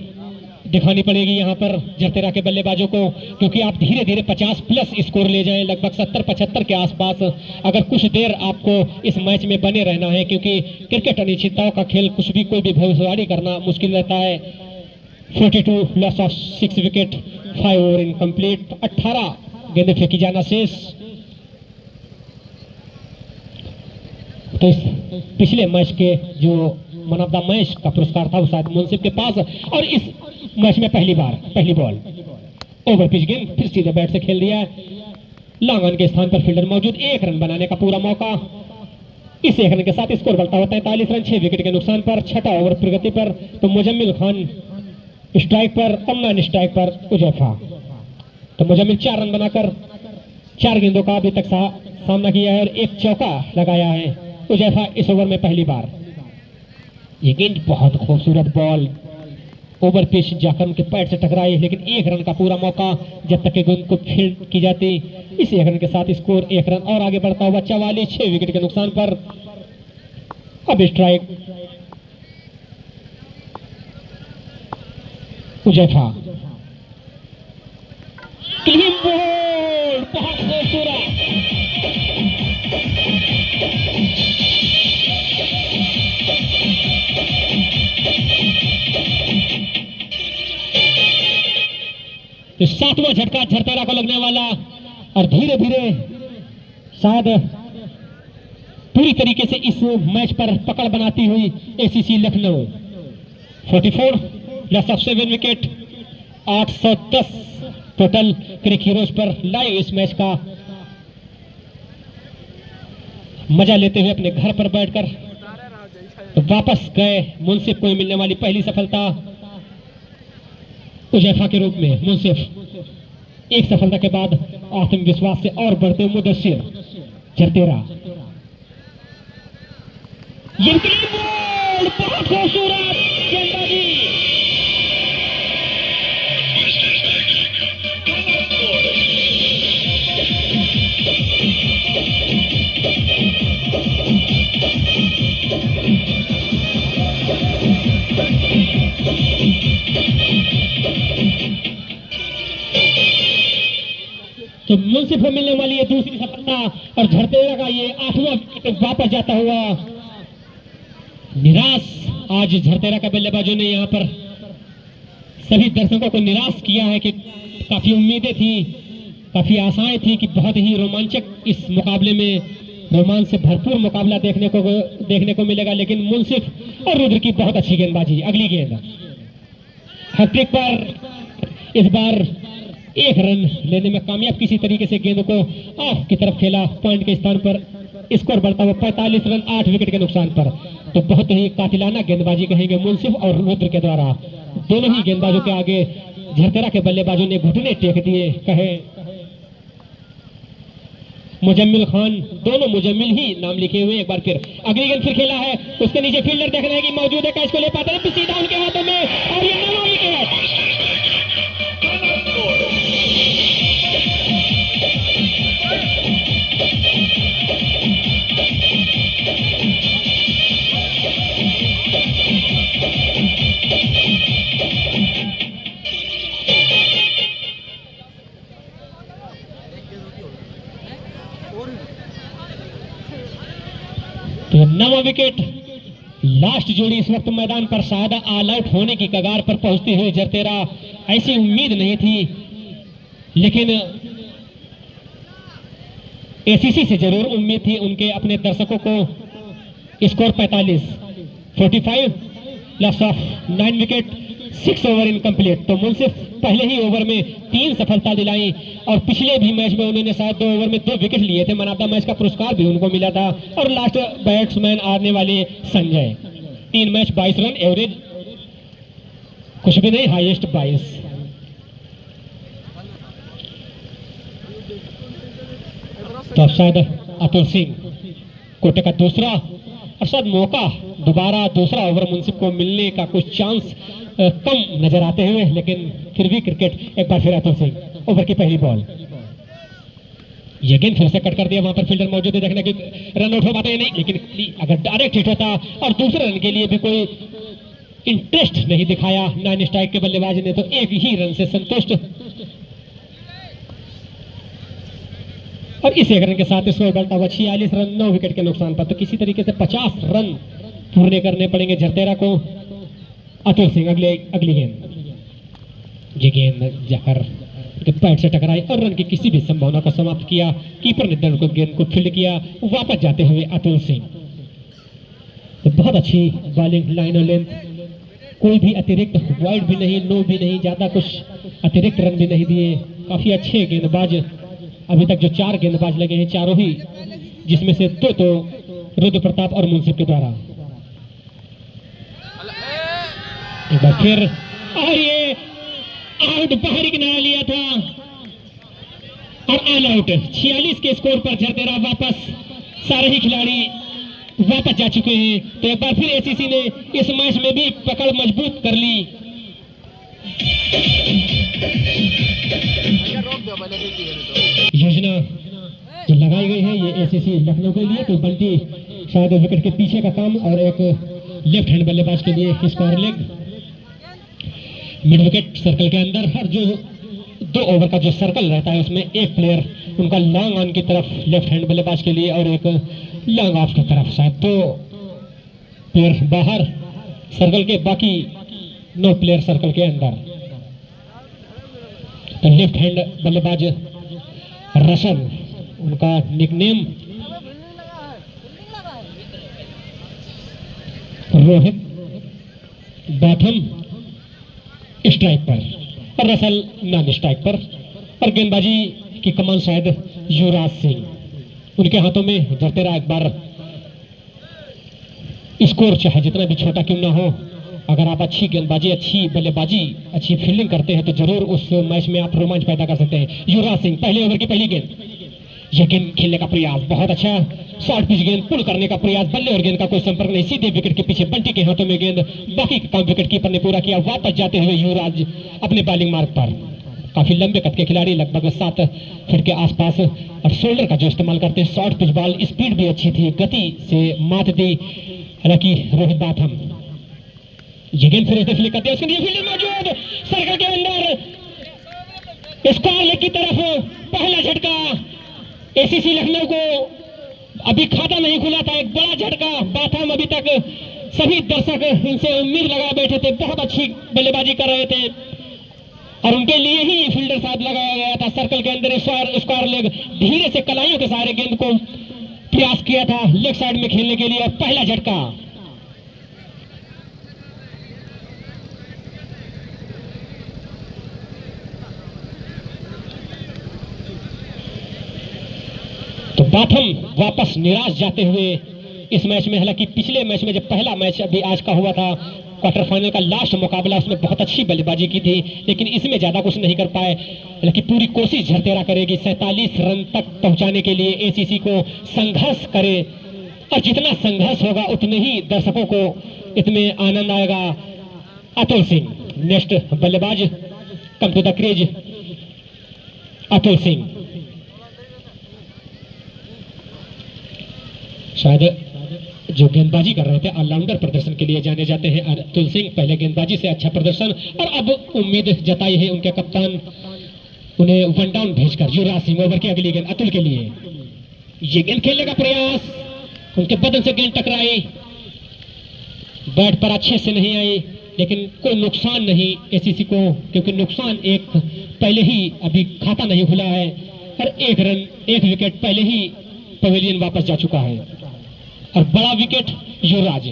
दिखानी पड़ेगी यहाँ पर जरतेरा के बल्लेबाजों को, क्योंकि आप धीरे धीरे 50 प्लस स्कोर ले जाएं, लगभग 70-75 के आसपास। अगर कुछ देर आपको इस मैच में बने रहना है, क्योंकि क्रिकेट अनिश्चितताओं का खेल, कुछ भी कोई भी भविष्यवाणी करना मुश्किल रहता है। 42 loss of 6 wicket, 5 over incomplete, 18 गेंदें फेंकी जाना शेष। तो इस पिछले मैच के जो मैन ऑफ द मैच का पुरस्कार था वो शायद मुंसिफ के पास, और इस मैच में पहली बॉल ओवर पिच गेंद फिर सीधे बैट से खेल दिया। लॉन्ग ऑन के स्थान पर फील्डर मौजूद, 1 रन बनाने का पूरा मौका। इस 1 रन के साथ स्कोर बढ़ता होता है 43 रन, 6 विकेट के नुकसान पर। 6वां ओवर प्रगति पर, तो मुजम्मिल खान स्ट्राइक पर, कमनान स्ट्राइक पर, उजैफा। तो मुजम्मिल 4 रन बनाकर 4 गेंदों का अभी तक सामना किया है और 1 चौका लगाया है उजैफा इस ओवर में पहली बार। ये गेंद बहुत खूबसूरत बॉल ओवर पिच जाकर उनके पैर से टकराई, लेकिन 1 रन का पूरा मौका जब तक गेंद को फील्ड की जाती। इस 1 रन के साथ स्कोर 1 रन और आगे बढ़ता हुआ 44, 6 विकेट के नुकसान पर। अब स्ट्राइक उजैफा, क्लीन बॉल, बहुत खूबसूरत। तो 7वां झटका झरतेरा को लगने वाला, और धीरे धीरे शायद पूरी तरीके से इस मैच पर पकड़ बनाती हुई ACC Lucknow. 44 loss of 7 wicket, 810 total CricHeroes पर लाइव इस मैच का मजा लेते हुए अपने घर पर बैठकर तो वापस गए मुंसिफ को मिलने वाली पहली सफलता उजैफा के रूप में। मुंसिफ एक सफलता के बाद आत्मविश्वास से और बढ़ते हुए मुदस्सिर झरतेरा। ये बॉल बहुत खूबसूरत गेंदबाजी, तो मुंसिफ को मिलने वाली है दूसरी सफलता, और झरतेरा का ये 8वां विकेट वापस जाता हुआ। निराश आज झरतेरा का बल्लेबाजों ने यहाँ पर सभी दर्शकों को निराश किया है कि काफी उम्मीदें थी, काफी आशाएं थी कि बहुत ही रोमांचक इस मुकाबले में रोमांच से भरपूर मुकाबला देखने को मिलेगा, लेकिन मुंसिफ और रुद्र की बहुत अच्छी गेंदबाजी। अगली गेंद हैट्रिक पर, इस बार 1 रन लेने में कामयाब, किसी तरीके से गेंद को ऑफ की तरफ खेला। पॉइंट के स्थान पर स्कोर बढ़ता हुआ 45 रन, 8 विकेट के नुकसान पर। तो बहुत ही कातिलाना गेंदबाजी कहेंगे मुंसिफ और रुद्र के द्वारा। दोनों ही गेंदबाजों के आगे झरतेरा के बल्लेबाजों ने घुटने टेक दिए। कहे मुजम्मिल खान, दोनों मुजम्मिल ही नाम लिखे हुए। एक बार फिर अगली गेंद फिर खेला है, उसके नीचे फील्डर देखना है कि मौजूद है, कैच को ले पाते हैं, सीधा उनके हाथों में, और ये 9वां विकेट। तो 9वां विकेट, लास्ट जोड़ी इस वक्त मैदान पर शायद ऑल आउट होने की कगार पर पहुंचती हुई झरतेरा। ऐसी उम्मीद नहीं थी, लेकिन एसीसी से जरूर उम्मीद थी उनके अपने दर्शकों को। Score 45 loss of 9 wicket, 6 over incomplete. तो मुंसिफ पहले ही ओवर में 3 सफलता दिलाई, और पिछले भी मैच में उन्होंने शायद 2 ओवर में 2 विकेट लिए थे। मैन ऑफ द मैच का पुरस्कार भी उनको मिला था। और लास्ट बैट्समैन आने वाले संजय, 3 मैच 22 रन, एवरेज कुछ भी नहीं, हाईएस्ट 22। तो अब शायद अतुल सिंह कोटे का दूसरा और शायद मौका दोबारा दूसरा ओवर मुंसिफ को मिलने का कुछ चांस कम नजर आते हुए, लेकिन फिर भी क्रिकेट एक बार फिर अतुल सिंह ओवर की पहली बॉल। ये गेंद फिर से कट कर दिया, वहां पर फील्डर मौजूद है, देखने की रन आउट हो पाते हैं नहीं, लेकिन अगर डायरेक्ट हिट होता और दूसरे रन के लिए भी कोई इंटरेस्ट नहीं दिखाया नॉन स्ट्राइक के बल्लेबाज ने, तो एक ही रन से संतुष्ट। और इस एक रन के साथ स्कोर बढ़ता हुआ 46 रन 9 विकेट के नुकसान पर। तो किसी तरीके से 50 रन पूरे करने पड़ेंगे झरतेरा को। अतुल सिंह अगली गेंद, ये गेंद जाकर पैड से टकराई और रन की किसी भी संभावना को समाप्त किया। कीपर ने दर्द को गेंद को फील्ड किया, वापस जाते हुए अतुल सिंह। तो बहुत अच्छी बॉलिंग, लाइन और लेंथ, कोई भी अतिरिक्त वाइड भी नहीं, नो भी नहीं, ज्यादा कुछ अतिरिक्त रन भी नहीं दिए। काफी अच्छे गेंदबाज, अभी तक जो 4 गेंदबाज लगे हैं चारों ही, जिसमें से 2 तो रुद्र प्रताप और मुंसिफ के द्वारा। एक बार फिर, और ये आउट, बाहरी किनारा लिया था और ऑल आउट। 46 के स्कोर पर झरतेरा वापस, सारे ही खिलाड़ी वापस जा चुके हैं। तो एक बार फिर एसीसी ने इस मैच में भी पकड़ मजबूत कर ली। योजना जो लगाई गई है ये एसीसी लखनऊ के लिए, तो बल्टी शायद विकेट के पीछे का काम और एक लेफ्ट हैंड बल्लेबाज के लिए square leg mid wicket circle के अंदर। हर जो 2 ओवर का जो सर्कल रहता है उसमें एक प्लेयर उनका लॉन्ग ऑन की तरफ लेफ्ट हैंड बल्लेबाज के लिए और एक लॉन्ग ऑफ की तरफ, शायद 2 प्लेयर बाहर सर्कल के, बाकी 9 प्लेयर सर्कल के अंदर। तो लेफ्ट हैंड बल्लेबाज रसन, उनका निकनेम रोहित, बैठम स्ट्राइक पर और रसल नॉन स्ट्राइक पर, और गेंदबाजी की कमान शायद युवराज सिंह, उनके हाथों में। झरतेरा एक बार स्कोर चाहे जितना भी छोटा क्यों ना हो, अगर आप अच्छी गेंदबाजी, अच्छी बल्लेबाजी, अच्छी फील्डिंग करते हैं तो जरूर उस मैच में आप रोमांच पैदा कर सकते हैं। युवराज सिंह पहले ओवर की पहली गेंद, यह गेंद खेलने का प्रयास बहुत अच्छा, शॉर्ट पिच गेंद पुल करने का प्रयास, बल्ले और गेंद का कोई संपर्क नहीं, सीधे विकेट के पीछे बंटी के हाथों में गेंद, बाकी का काम विकेट कीपर ने पूरा किया। वापस जाते हुए युवराज अपने बॉलिंग मार्ग पर, काफी लंबे कद के खिलाड़ी, लगभग 7 फीट के आसपास, और शोल्डर का जो इस्तेमाल करते हैं। शॉर्ट पिच बॉल, स्पीड भी अच्छी थी, गति से मात दी हालांकि रोहित बाथम। ये गेंद फिर से फ्लिक करते हैं, उसके लिए फील्डर मौजूद, सर्कल के अंदर, स्क्वायर लेग की तरफ पहला झटका। एसीसी लखनऊ को अभी खाता नहीं खुला था, एक बड़ा झटका। बाथम अभी तक सभी दर्शक इनसे उम्मीद लगा बैठे थे, बहुत अच्छी बल्लेबाजी कर रहे थे और उनके लिए ही फील्डर साहब लगाया गया था। सर्कल के अंदर स्क्वायर लेग, धीरे से कलाइयों के सहारे गेंद को प्रयास किया था लेग साइड में खेलने के लिए, और पहला झटका। तो बाथम वापस निराश जाते हुए इस मैच में, हालांकि पिछले मैच में जब पहला मैच अभी आज का हुआ था, क्वार्टर फाइनल का लास्ट मुकाबला, उसमें बहुत अच्छी बल्लेबाजी की थी, लेकिन इसमें ज्यादा कुछ नहीं कर पाए। हालांकि पूरी कोशिश झरतेरा करेगी 47 रन तक पहुंचाने के लिए, एसीसी को संघर्ष करे, और जितना संघर्ष होगा उतने ही दर्शकों को इतने आनंद आएगा। अतुल सिंह नेक्स्ट बल्लेबाज, come to the crease Atul Singh. शायद जो गेंदबाजी कर रहे थे ऑलराउंडर प्रदर्शन के लिए जाने जाते हैं अतुल सिंह, पहले गेंदबाजी से अच्छा प्रदर्शन, और अब उम्मीद जताई है उनके कप्तान उन्हें वन डाउन भेजकर। युवराज सिंह ओवर की अगली गेंद अतुल के लिए, ये गेंद खेलने का प्रयास, उनके बदन से गेंद टकराई, बैट पर अच्छे से नहीं आई, लेकिन कोई नुकसान नहीं एसीसी को, क्योंकि नुकसान एक पहले ही अभी खाता नहीं खुला है, और 1 रन 1 विकेट पहले ही पवेलियन वापस जा चुका है। और बड़ा विकेट युवराज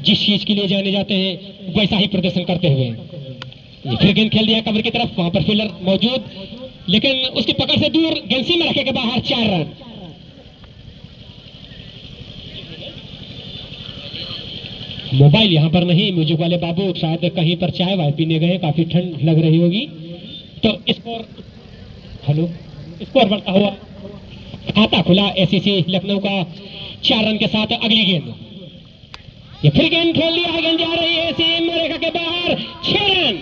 जिस चीज के लिए जाने जाते हैं वैसा ही प्रदर्शन करते हुए, ये फिर गेंद खेल दिया कवर की तरफ, वहां पर फील्डर मौजूद, लेकिन उसकी पकड़ से दूर, गेंद सीमा रखे के बाहर, 4 रन। मोबाइल यहाँ पर नहीं, म्यूजिक वाले बाबू शायद कहीं पर चाय वाय पीने गए, काफी ठंड लग रही होगी। तो स्कोर, हेलो, स्कोर बढ़ता हुआ खाता खुला एसीसी लखनऊ का 4 रन के साथ। अगली गेंद, ये फिर गेंद खेल लिया है, गेंद जा रही है सीमा रेखा के बाहर, 6 रन।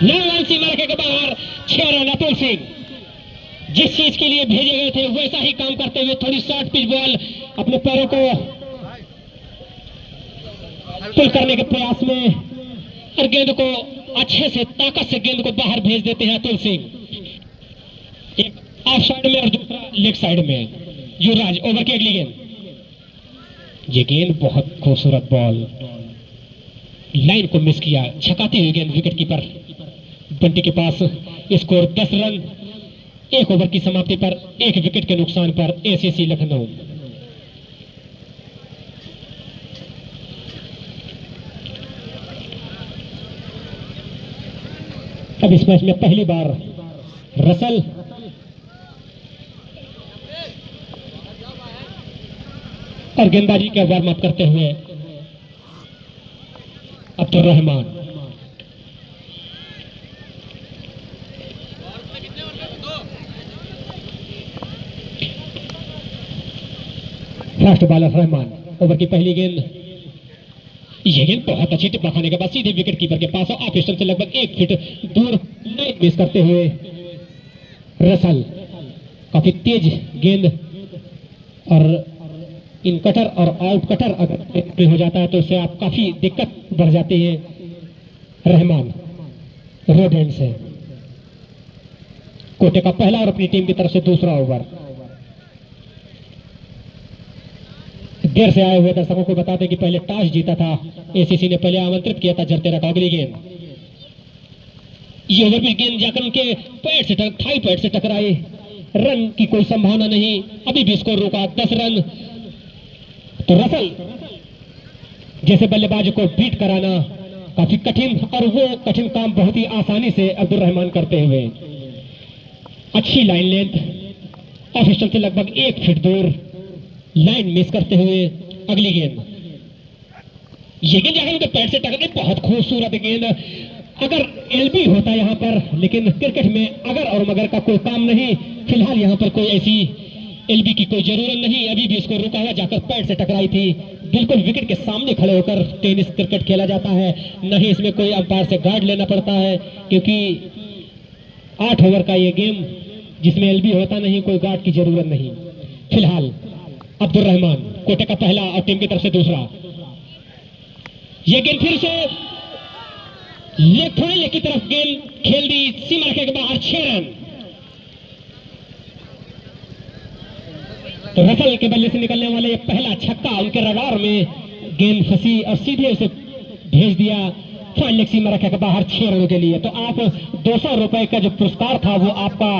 9 रन सीमा रेखा के बाहर, 6 रन। अतुल सिंह जिस चीज के लिए भेजे गए थे वैसा ही काम करते हुए थोड़ी शॉर्ट पिच बॉल अपने पैरों को पुल करने के प्रयास में और गेंद को अच्छे से ताकत से गेंद को बाहर भेज देते हैं अतुल सिंह। एक ऑफ साइड में और दूसरा लेग साइड में। युवराज ओवर की अगली गेंद, ये गेंद बहुत खूबसूरत बॉल, लाइन को मिस किया, छकाती हुई गेंद विकेट कीपर बंटी के पास। Score 10 run. 1 ओवर की समाप्ति पर 1 विकेट के नुकसान पर एसीसी लखनऊ। अब इस मैच में पहली बार रसल और गेंदबाजी का वार्म अप करते हुए Abdul Rahman. Fast bowler Rahman. Over की पहली गेंद, ये गेंद बहुत अच्छी टिप्पा खाने के बाद सीधे विकेट कीपर के पास ऑफ स्टंप से लगभग 1 फीट दूर मिस करते हुए रसल। काफी तेज गेंद और इन कटर और आउट कटर अगर हो जाता है तो उससे आप काफी दिक्कत बढ़ जाती है। रहमान रोड एंड से कोटे का पहला और अपनी टीम की तरफ से दूसरा ओवर। देर से आए हुए दर्शकों को बता दें कि पहले टॉस जीता था एसीसी ने, पहले आमंत्रित किया था जरतेरा का। अगली गेंद, ये ओवर भी गेंद जाकर उनके पैर से थाई पैर से टकराई, रन की कोई संभावना नहीं, अभी भी स्कोर रुका 10 रन। तो रसल जैसे बल्लेबाज को बीट कराना काफी कठिन, और वो कठिन काम बहुत ही आसानी से अब्दुल रहमान करते हुए। अच्छी लाइन लेंथ, ऑफ स्टंप से लगभग 1 फीट दूर लाइन मिस करते हुए। अगली गेंद, ये गेंद जाकर उनके पैर से टकराई, बहुत खूबसूरत गेंद। अगर एलबी होता यहाँ पर, लेकिन क्रिकेट में अगर और मगर का कोई काम नहीं। फिलहाल यहाँ पर कोई ऐसी एलबी की कोई जरूरत नहीं, अभी भी इसको रुका हुआ, जाकर पैर से टकराई थी। बिल्कुल विकेट के सामने खड़े होकर टेनिस क्रिकेट खेला जाता है, नहीं इसमें कोई अंपायर से गार्ड लेना पड़ता है, क्योंकि 8 ओवर का ये गेम जिसमें एलबी होता नहीं, कोई गार्ड की जरूरत नहीं। फिलहाल अब्दुल रहमान कोटे का पहला और टीम की तरफ से दूसरा। ये गेंद फिर से लेग थोड़ी की तरफ गेंद खेल दी, सीमा रेखा के बाहर, 6 रन। तो रसल के बल्ले से निकलने वाले ये पहला छक्का, उनके रडार में गेंद फंसी और सीधे उसे भेज दिया फाइन लेग सीमा रेखा के बाहर 6 रनों के लिए। तो आप 200 रुपए का जो पुरस्कार था वो आपका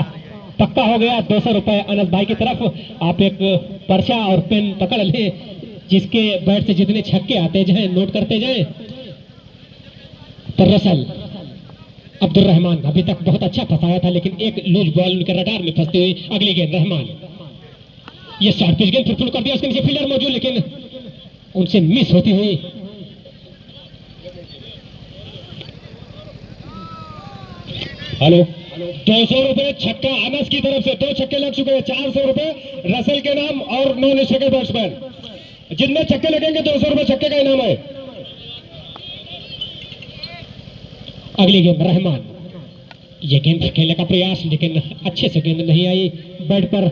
पक्का हो गया। 200 रुपए अनस भाई की तरफ। आप एक पर्चा और पेन पकड़ ले, जिसके बैट से जितने छक्के आते जाए नोट करते जाए। तो रसल अब्दुल रहमान अभी तक बहुत अच्छा फंसाया था, लेकिन एक लूज बॉल उनके रडार में फंसती हुई। अगली गेंद रहमान, ये शॉर्ट पिच गेंद फिर फुल कर दिया, उसके नीचे फील्डर मौजूद, लेकिन उनसे मिस होती हुई। हेलो, 200 रुपए छक्का अनस की तरफ से, 2 छक्के लग चुके हैं, 400 रुपए रसल के नाम और नॉन स्ट्राइकर बैट्समैन। जितने छक्के लगेंगे 200 रुपए छक्के का इनाम है। अगली गेंद रहमान, ये गेंद खेलने का प्रयास, लेकिन अच्छे से गेंद नहीं आई बैट पर,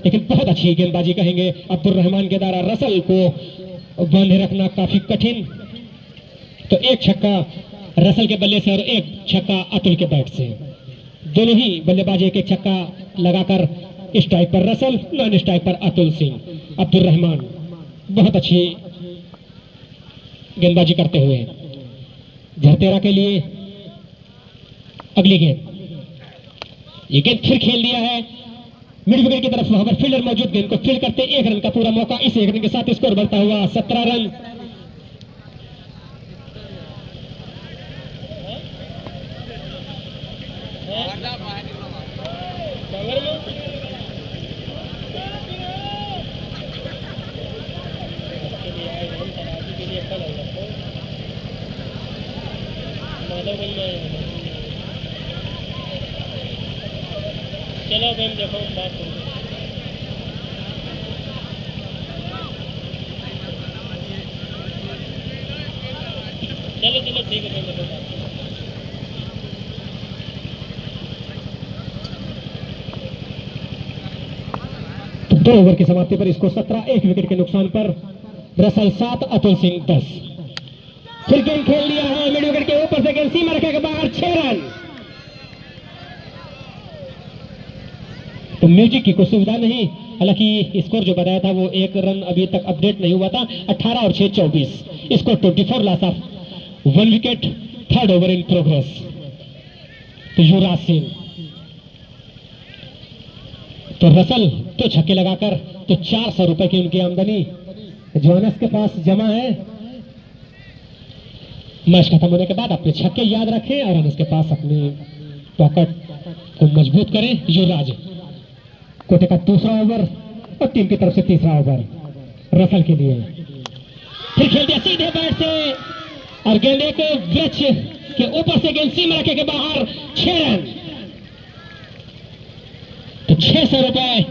लेकिन बहुत अच्छी गेंदबाजी कहेंगे अब्दुल रहमान के द्वारा। रसल को बांधे रखना काफी कठिन। तो 1 छक्का रसल के बल्ले से और 1 छक्का अतुल के बैट से, दोनों ही बल्लेबाज 1-1 छक्का लगाकर स्ट्राइक पर रसल, नॉन स्ट्राइक पर अतुल सिंह। अब्दुल रहमान बहुत अच्छी गेंदबाजी करते हुए झरतेरा के लिए। अगली गेंद, ये गेंद फिर खेल दिया है मिड विकेट की तरफ, वहां पर फील्डर मौजूद, गेंद को फील्ड करते 1 रन का पूरा मौका। इस 1 रन के साथ स्कोर बढ़ता हुआ 17 रन। चलो चलो ठीक है बहन, देखो दो ओवर की समाप्ति पर इसको 17 एक विकेट के नुकसान पर रसल 7 अतुल सिंह 10। फिर गेंद खेल लिया है मिड विकेट के ऊपर से, गेंद सीमा रखे के बाहर 6 रन। तो म्यूजिक की कोई सुविधा नहीं, हालांकि स्कोर जो बताया था वो 1 रन अभी तक अपडेट नहीं हुआ था। 18 और 6 24, इसको 24 loss of 1 wicket, third over in progress. तो युवराज सिंह तो रसल तो छक्के लगाकर तो 400 रुपए की उनकी आमदनी जोनस के पास जमा है। मैच खत्म होने के बाद अपने छक्के याद रखें और उसके पास अपनी पॉकेट को मजबूत करें। युवराज कोटे का दूसरा ओवर और टीम की तरफ से तीसरा ओवर रसल के लिए। फिर खेल दिया सीधे बैट से और गेंदे को वृक्ष के ऊपर से गेंद सीमा रखे के बाहर 6 रन। तो 600 रुपए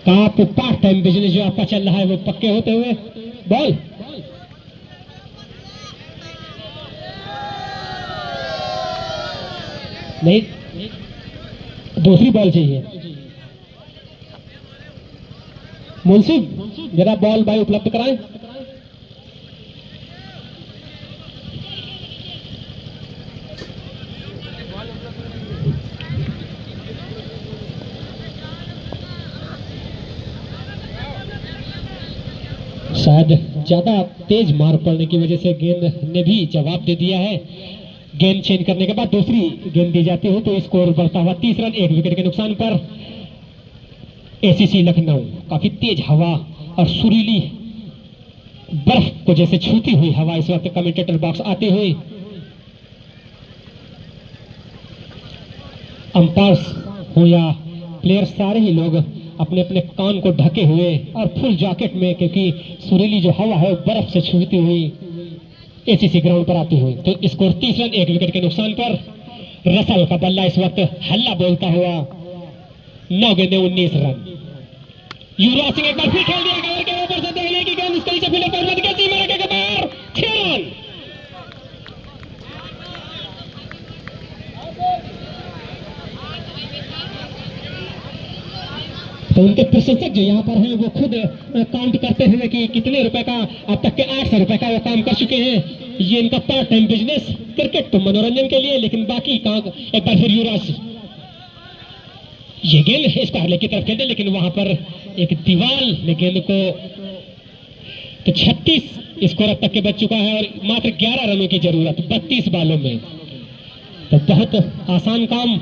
का आपको पार्ट टाइम बिजनेस जो आपका चल रहा है वो पक्के होते हुए। बॉल नहीं, दूसरी बॉल चाहिए। मुंशी जरा बॉल भाई उपलब्ध कराएं। शायद ज्यादा तेज मार पड़ने की वजह से गेंद ने भी जवाब दे दिया है। गेंद चेंज करने के बाद दूसरी गेंद दी जाती है तो स्कोर बढ़ता हुआ 30 रन 1 विकेट के नुकसान पर। एसीसी लखनऊ काफी तेज हवा और सुरीली बर्फ को जैसे छूती हुई हवा इस वक्त कमेंटेटर बॉक्स आते हुए अंपायर्स हो या प्लेयर्स सारे ही लोग अपने अपने कान को ढके हुए और फुल जैकेट में, क्योंकि सुरीली जो हवा है बर्फ से छूती हुई एसीसी ग्राउंड पर आती हुई। तो स्कोर 30 रन 1 विकेट के नुकसान पर। रसल का बल्ला इस वक्त हल्ला बोलता हुआ 9 गेंदे 19 रन। युवराज सिंह एक बार फिर खेल दिया कवर के ऊपर से, देखने की गेंद इसके नीचे फील्डर पर बच गई, सीमा रेखा के बाहर 6 रन। तो उनके प्रशंसक जो यहाँ पर हैं वो खुद काउंट करते हुए कि कितने रुपए का अब तक के 800 रुपए का वो काम कर चुके हैं। ये इनका पार्ट टाइम बिजनेस, क्रिकेट तो मनोरंजन के लिए, लेकिन बाकी काम। एक बार फिर युवराज ये गेंद स्क्वायर की तरफ खेलते, लेकिन वहां पर एक दीवार ने गेंद को तो 36 स्कोर अब तक के बच चुका है और मात्र 11 रनों की जरूरत 32 बालों में। तो बहुत आसान काम।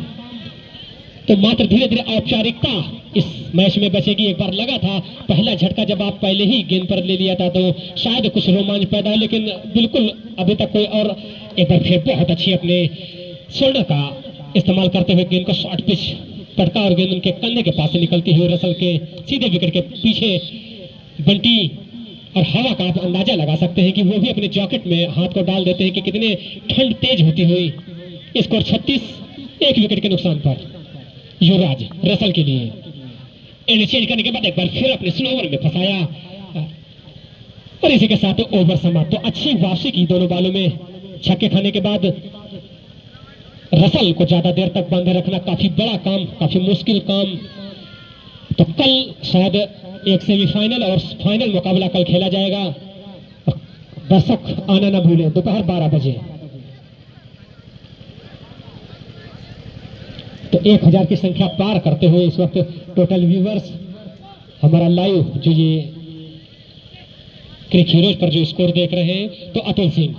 तो मात्र धीरे धीरे औपचारिकता इस मैच में बचेगी। एक बार लगा था पहला झटका जब आप पहले ही गेंद पर ले लिया था तो शायद कुछ रोमांच पैदा हो, लेकिन बिल्कुल अभी तक कोई। और एक बार फिर बहुत अच्छी अपने स्वर्ण का इस्तेमाल करते हुए गेंद को शॉर्ट पिच पटका और गेंद उनके कंधे के पास से निकलती हुई रसल के सीधे विकेट के पीछे बंटी। और हवा का आप अंदाजा लगा सकते हैं कि वो भी अपने जैकेट में हाथ को डाल देते हैं कि कितने ठंड तेज होती हुई। स्कोर 36 1 विकेट के नुकसान पर। युवराज रसल के लिए एंड चेंज करने के बाद एक बार फिर अपने स्लोवर में फंसाया और इसी के साथ ओवर समाप्त। तो अच्छी वापसी की दोनों बालों में छक्के खाने के बाद। रसल को ज्यादा देर तक बांधे रखना काफी बड़ा काम, काफी मुश्किल काम। तो कल शायद एक सेमीफाइनल और फाइनल मुकाबला कल खेला जाएगा। दर्शक आना ना भूलें दोपहर 12 बजे। तो 1000 की संख्या पार करते हुए इस वक्त टोटल व्यूवर्स हमारा लाइव जो ये क्रिक हीरोज पर जो स्कोर देख रहे हैं। तो अतुल सिंह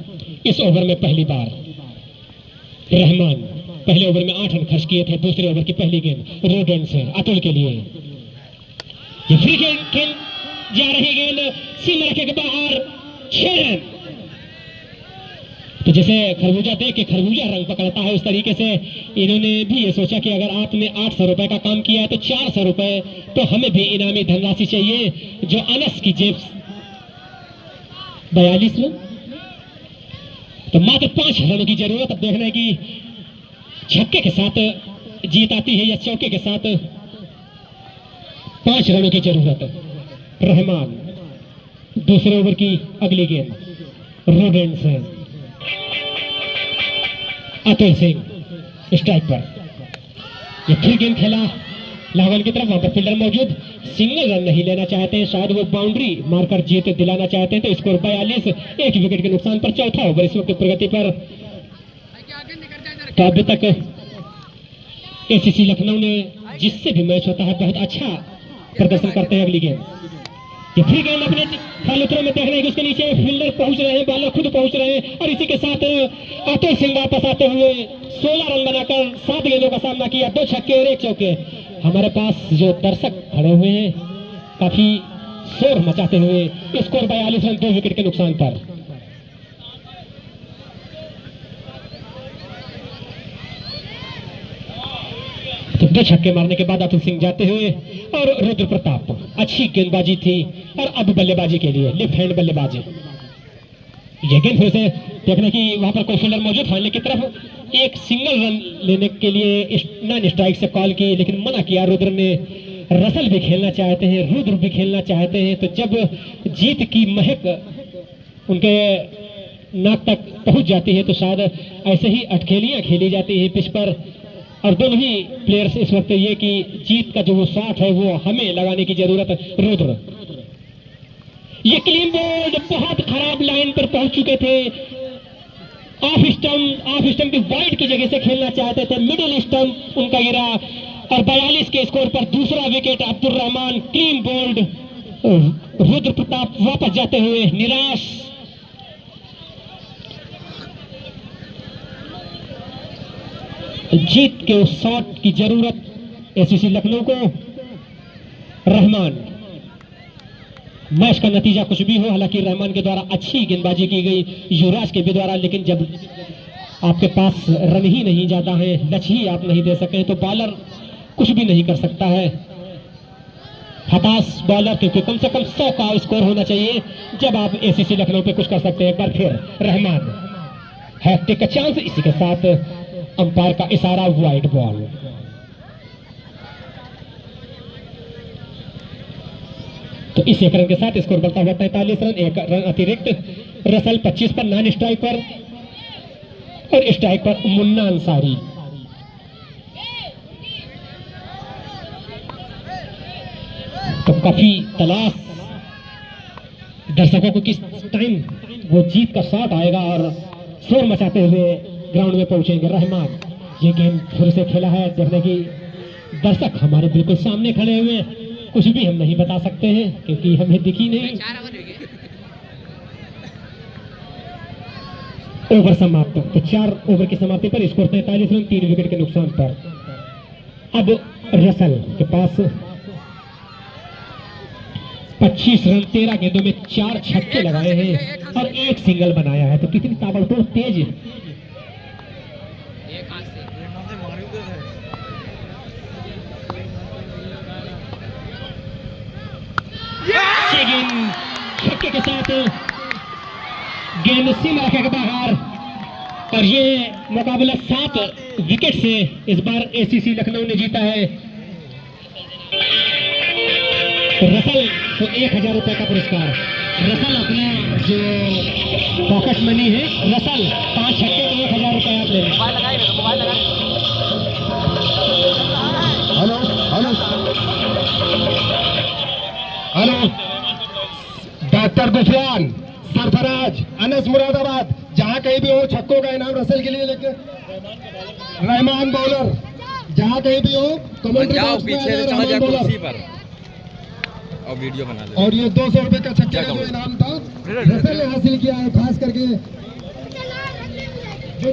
इस ओवर में पहली बार, रहमान पहले ओवर में 8 रन खर्च किए थे। दूसरे ओवर की पहली गेंद रोड रन से अतुल के लिए। ये फ्री गेंद जा रही गेंद सीमा रखे के बाहर 6 रन। तो जैसे खरबूजा देख के खरबूजा रंग पकड़ता है उस तरीके से इन्होंने भी ये सोचा कि अगर आपने 800 रुपए का काम किया है तो 400 रुपए तो हमें भी इनामी धनराशि चाहिए। जो अनस की जेब 42 रन, तो मात्र 5 रनों की जरूरत। अब देखना है कि छक्के के साथ जीत आती है या चौके के साथ 5 रनों की जरूरत। रहमान दूसरे ओवर की अगली गेंद रोडेंट से अतुल सिंह स्ट्राइक पर। ये फिर गेंद खेला लाहौल की तरफ, वहां पर फील्डर मौजूद, सिंगल रन नहीं लेना चाहते हैं, शायद वो बाउंड्री मारकर जीत दिलाना चाहते हैं। तो स्कोर 42, 1 विकेट के नुकसान पर चौथा ओवर इस वक्त प्रगति पर। तो अभी तक एसीसी लखनऊ ने जिससे भी मैच होता है बहुत अच्छा प्रदर्शन करते हैं। अगली गेंद ये फिर गेंद अपने फॉलोथ्रो में देख रहे हैं कि उसके नीचे फील्डर पहुंच रहे हैं, बॉलर खुद पहुंच रहे हैं और इसी के साथ अतुल सिंह वापस आते हुए 16 रन बनाकर 7 गेंदों का सामना किया, 2 छक्के और 1 चौके। हमारे पास जो दर्शक खड़े हुए हैं काफी शोर मचाते हुए। स्कोर 42 रन 2 विकेट के नुकसान पर। तो 2 छक्के मारने के बाद अतुल सिंह जाते हुए और रुद्र प्रताप, अच्छी गेंदबाजी थी और अब बल्लेबाजी के लिए लेफ्ट हैंड बल्लेबाजी। ये गेंद फिर से देखने की वहां पर कोई फील्डर मौजूद, फाइनल की तरफ एक सिंगल रन लेने के लिए नॉन स्ट्राइक से कॉल की, लेकिन मना किया रुद्र ने। रसल भी खेलना चाहते हैं, रुद्र भी खेलना चाहते हैं। तो जब जीत की महक उनके नाक तक पहुंच जाती है तो शायद ऐसे ही अटखेलियां खेली जाती है पिच पर। और दोनों ही प्लेयर्स इस वक्त ये कि जीत का जो वो शॉट है वो हमें लगाने की जरूरत है। रुद्र ये क्लीन बोल्ड बहुत खराब लाइन पर पहुंच चुके थे। ऑफ स्टंप की वाइड की जगह से खेलना चाहते थे, मिडिल स्टंप उनका गिरा और 42 के स्कोर पर दूसरा wicket Abdul Rahman clean bowled. Rudra Pratap वापस जाते हुए निराश। जीत के उस शॉट की जरूरत एसीसी लखनऊ को। रहमान, मैच का नतीजा कुछ भी हो, हालांकि रहमान के द्वारा अच्छी गेंदबाजी की गई, युवराज के भी द्वारा, लेकिन जब आपके पास रन ही नहीं जाता है, लक्ष्य ही आप नहीं दे सके तो बॉलर कुछ भी नहीं कर सकता है। हताश बॉलर, क्योंकि कम से कम 100 का स्कोर होना चाहिए जब आप एसीसी लखनऊ पे कुछ कर सकते हैं। एक बार फिर रहमान हैट्रिक का चांस, इसी के साथ अंपायर का इशारा, वाइड बॉल। तो इस एक रन के साथ स्कोर बढ़ता हुआ 45 रन, 1 रन अतिरिक्त। रसल 25 पर नॉन स्ट्राइक पर और स्ट्राइक पर मुन्ना अंसारी। तो काफी तलाश दर्शकों को किस टाइम वो जीत का शॉट आएगा और शोर मचाते हुए ग्राउंड में पहुंचेंगे। रहमान, ये गेम फिर से खेला है, देखने की दर्शक हमारे बिल्कुल सामने खड़े हुए, कुछ भी हम नहीं बता सकते हैं क्योंकि हमें दिखी नहीं। ओवर समाप्त, तो 4 ओवर की समाप्ति पर स्कोर 43 रन 3 विकेट के नुकसान पर। अब रसल के पास 25 रन 13 गेंदों में 4 छक्के लगाए हैं और 1 सिंगल बनाया है। तो कितनी ताबड़तोड़ तेज छक्के के साथ गेंद सीमा के बाहर और ये मुकाबला 7 विकेट से इस बार एसीसी लखनऊ ने जीता है। तो रसल को 1000 रुपए का पुरस्कार। रसल अपना जो पॉकेट मनी है, रसल 5 छक्के के 1000 रुपए आप ले लें। Hello hello hello, doctor Gufran, Sarfaraz, Anas Moradabad, जहां कहीं भी हो छक्कों का इनाम रसल के लिए लेके। रहमान बॉलर, जहां कहीं भी हो कमेंट्री बॉक्स में रहमान बॉलर और वीडियो बना ले। और ये 200 रुपए का छक्के का जो इनाम था रसल ने हासिल किया है, खास करके जो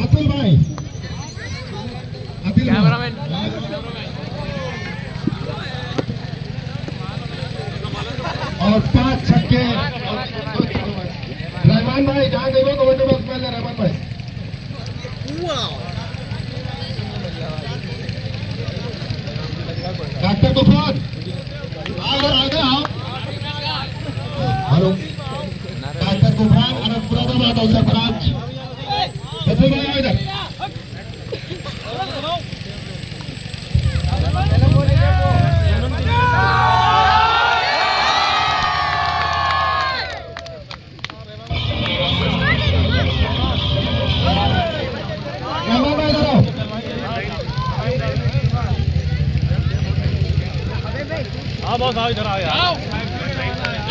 अतुल भाई, और 5 छक्के। रहमान भाई, जहाँ गए हो कमेंट बॉक्स में रहमान भाई। डॉक्टर गुफरान आगे आओ। Hello, doctor Gufran, Ananthapura Uttar Pradesh. इधर हाँ बॉस आओ इधर आओ यार।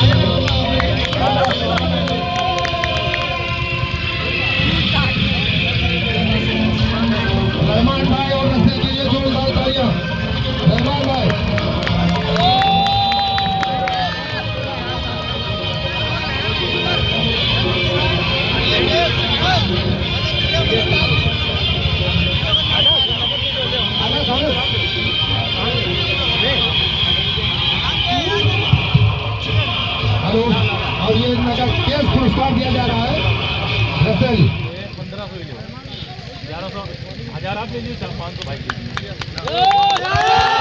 रहमान भाई और रस्ते के लिए जोरदार तालियां। रहमान भाई हेलो, और ये नगर केस पुरस्कार दिया जा रहा है रसेल। 1500 1100 1000 आप ले लीजिए, 500 भाई ले लीजिए।